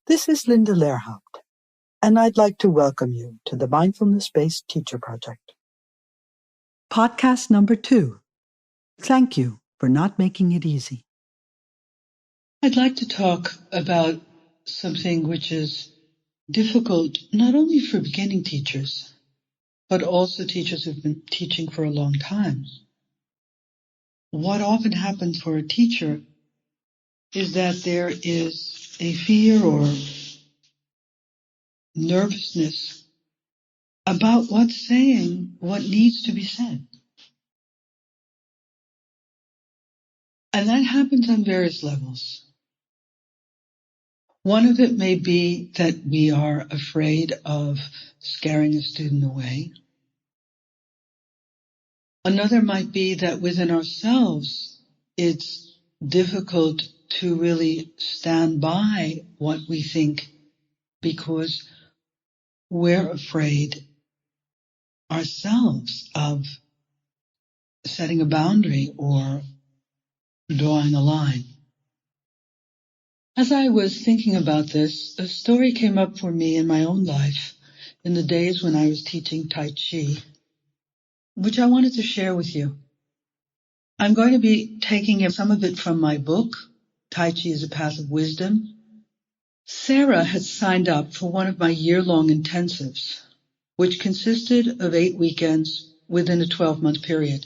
This is Linda Lehrhaupt, and I'd like to welcome you to the Mindfulness-Based Teacher Project. Podcast number 2. Thank you for not making it easy. I'd like to talk about something which is difficult not only for beginning teachers, but also teachers who've been teaching for a long time. What often happens for a teacher is that there is a fear or nervousness about what's saying what needs to be said. And that happens on various levels. One of it may be that we are afraid of scaring a student away. Another might be that within ourselves, it's difficult to really stand by what we think because we're afraid ourselves of setting a boundary or drawing a line. As I was thinking about this, a story came up for me in my own life in the days when I was teaching Tai Chi, which I wanted to share with you. I'm going to be taking some of it from my book, Tai Chi is a Path of Wisdom. Sarah had signed up for one of my year-long intensives, which consisted of 8 weekends within a 12-month period.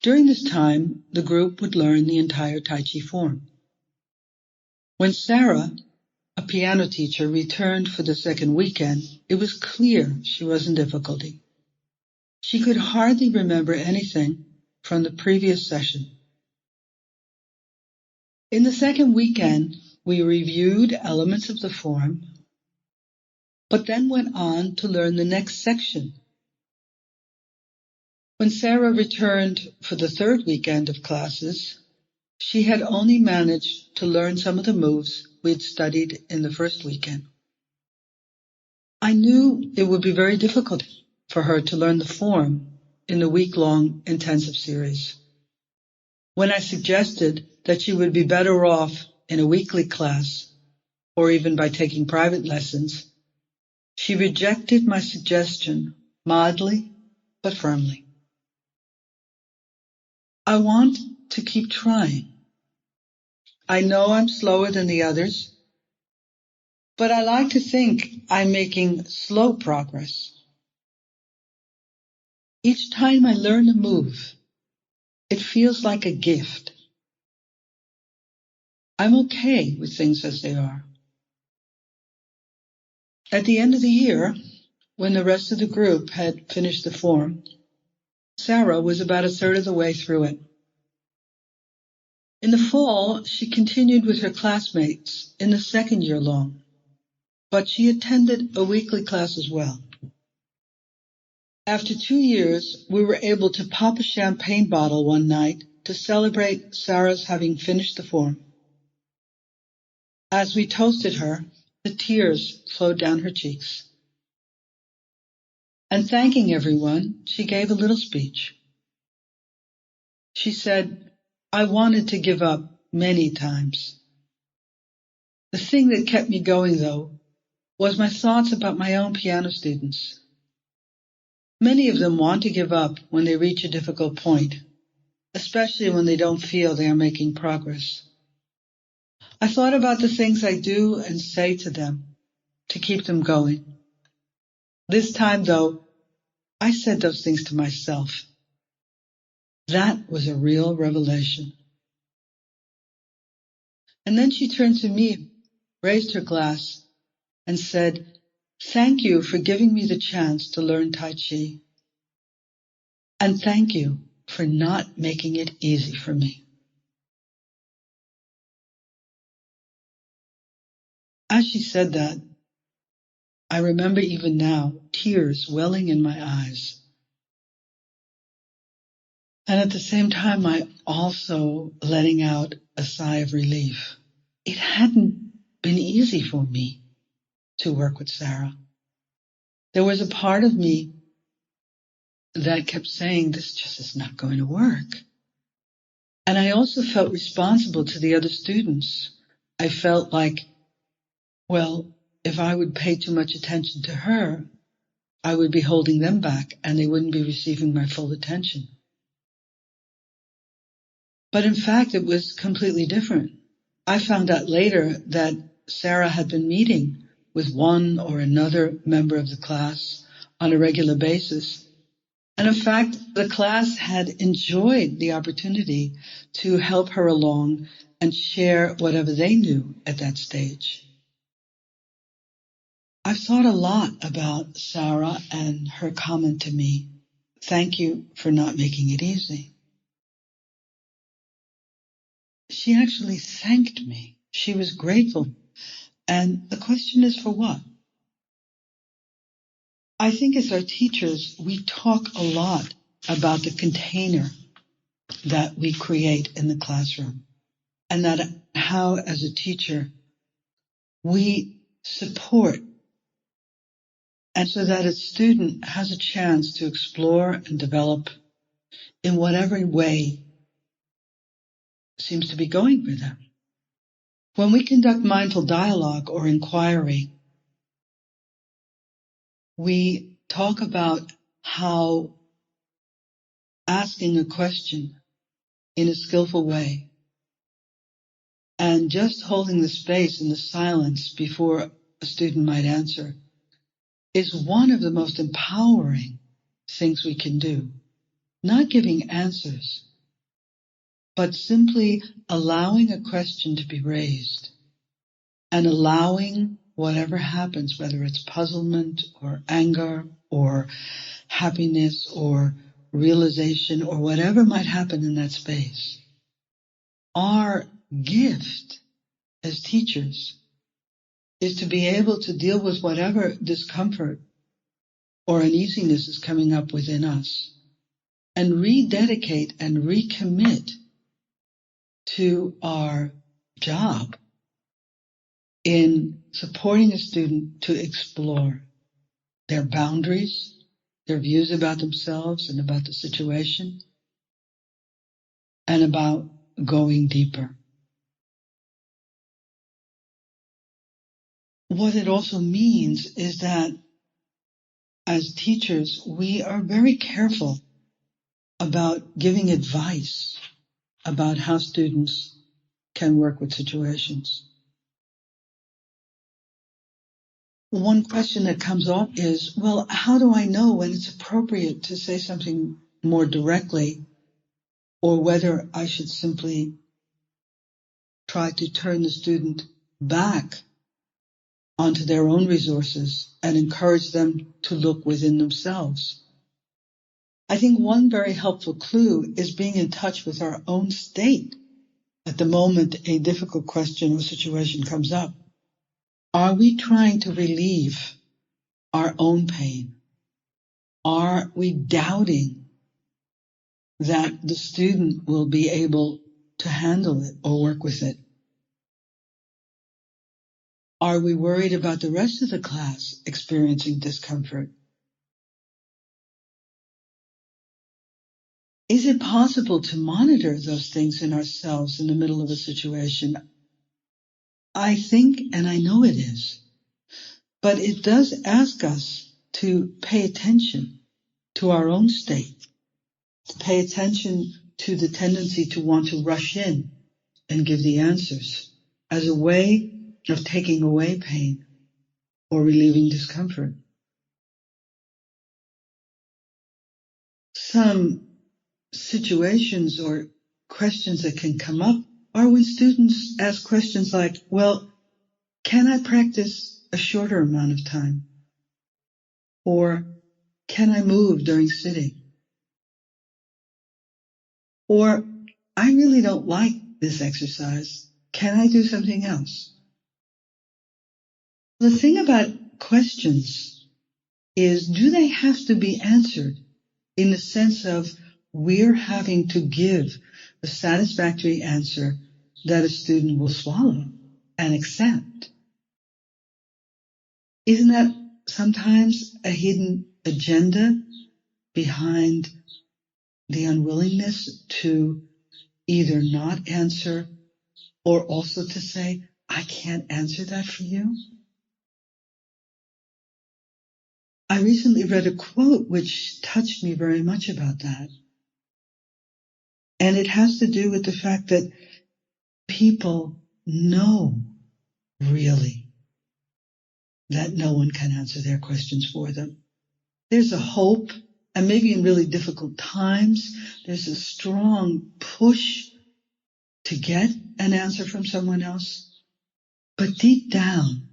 During this time, the group would learn the entire Tai Chi form. When Sarah, a piano teacher, returned for the second weekend, it was clear she was in difficulty. She could hardly remember anything from the previous session. In the second weekend, we reviewed elements of the form, but then went on to learn the next section. When Sarah returned for the third weekend of classes, she had only managed to learn some of the moves we had studied in the first weekend. I knew it would be very difficult for her to learn the form in the week-long intensive series. When I suggested that she would be better off in a weekly class, or even by taking private lessons, she rejected my suggestion mildly but firmly. I want to keep trying. I know I'm slower than the others, but I like to think I'm making slow progress. Each time I learn a move, it feels like a gift. I'm okay with things as they are. At the end of the year, when the rest of the group had finished the form, Sarah was about a third of the way through it. In the fall, she continued with her classmates in the second year long, but she attended a weekly class as well. After 2 years, we were able to pop a champagne bottle one night to celebrate Sarah's having finished the form. As we toasted her, the tears flowed down her cheeks. And thanking everyone, she gave a little speech. She said, "I wanted to give up many times. The thing that kept me going, though, was my thoughts about my own piano students. Many of them want to give up when they reach a difficult point, especially when they don't feel they are making progress. I thought about the things I do and say to them to keep them going. This time, though, I said those things to myself. That was a real revelation." And then she turned to me, raised her glass, and said, "Thank you for giving me the chance to learn Tai Chi. And thank you for not making it easy for me." As she said that, I remember even now tears welling in my eyes. And at the same time, I also letting out a sigh of relief. It hadn't been easy for me to work with Sarah. There was a part of me that kept saying, this just is not going to work. And I also felt responsible to the other students. I felt like Well, if I would pay too much attention to her, I would be holding them back and they wouldn't be receiving my full attention. But in fact, it was completely different. I found out later that Sarah had been meeting with one or another member of the class on a regular basis. And in fact, the class had enjoyed the opportunity to help her along and share whatever they knew at that stage. I've thought a lot about Sarah and her comment to me, "Thank you for not making it easy." She actually thanked me. She was grateful. And the question is, for what? I think as our teachers, we talk a lot about the container that we create in the classroom, and that how, as a teacher, we support, and so that a student has a chance to explore and develop in whatever way seems to be going for them. When we conduct mindful dialogue or inquiry, we talk about how asking a question in a skillful way and just holding the space in the silence before a student might answer is one of the most empowering things we can do. Not giving answers, but simply allowing a question to be raised and allowing whatever happens, whether it's puzzlement or anger or happiness or realization or whatever might happen in that space. Our gift as teachers is to be able to deal with whatever discomfort or uneasiness is coming up within us and rededicate and recommit to our job in supporting a student to explore their boundaries, their views about themselves and about the situation, and about going deeper. What it also means is that as teachers, we are very careful about giving advice about how students can work with situations. One question that comes up is, well, how do I know when it's appropriate to say something more directly, or whether I should simply try to turn the student back onto their own resources and encourage them to look within themselves? I think one very helpful clue is being in touch with our own state at the moment a difficult question or situation comes up. Are we trying to relieve our own pain? Are we doubting that the student will be able to handle it or work with it? Are we worried about the rest of the class experiencing discomfort? Is it possible to monitor those things in ourselves in the middle of a situation? I think, and I know it is, but it does ask us to pay attention to our own state, to pay attention to the tendency to want to rush in and give the answers as a way of taking away pain or relieving discomfort. Some situations or questions that can come up are when students ask questions like, well, can I practice a shorter amount of time? Or can I move during sitting? Or I really don't like this exercise. Can I do something else? The thing about questions is, do they have to be answered in the sense of we're having to give a satisfactory answer that a student will swallow and accept? Isn't that sometimes a hidden agenda behind the unwillingness to either not answer or also to say, I can't answer that for you. I recently read a quote which touched me very much about that. And it has to do with the fact that people know really that no one can answer their questions for them. There's a hope, and maybe in really difficult times, there's a strong push to get an answer from someone else. But deep down,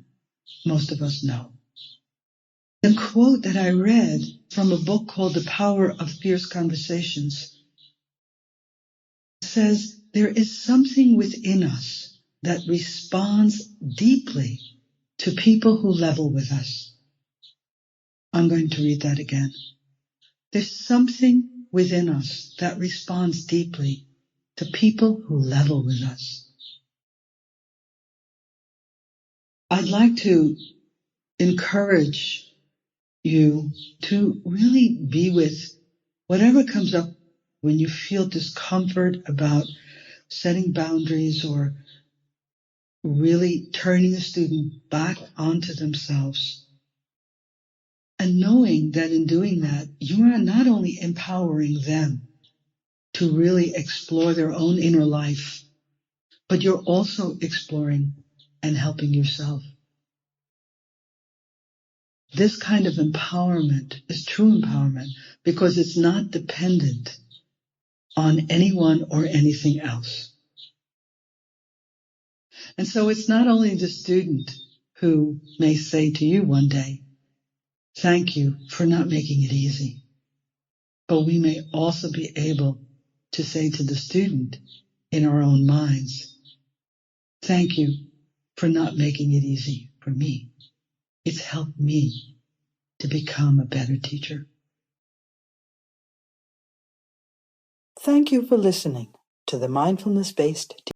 most of us know. The quote that I read from a book called The Power of Fierce Conversations says, there is something within us that responds deeply to people who level with us. I'm going to read that again. There's something within us that responds deeply to people who level with us. I'd like to encourage you to really be with whatever comes up when you feel discomfort about setting boundaries or really turning a student back onto themselves. And knowing that in doing that, you are not only empowering them to really explore their own inner life, but you're also exploring and helping yourself. This kind of empowerment is true empowerment because it's not dependent on anyone or anything else. And so it's not only the student who may say to you one day, thank you for not making it easy. But we may also be able to say to the student in our own minds, thank you for not making it easy for me. It's helped me to become a better teacher. Thank you for listening to the Mindfulness-Based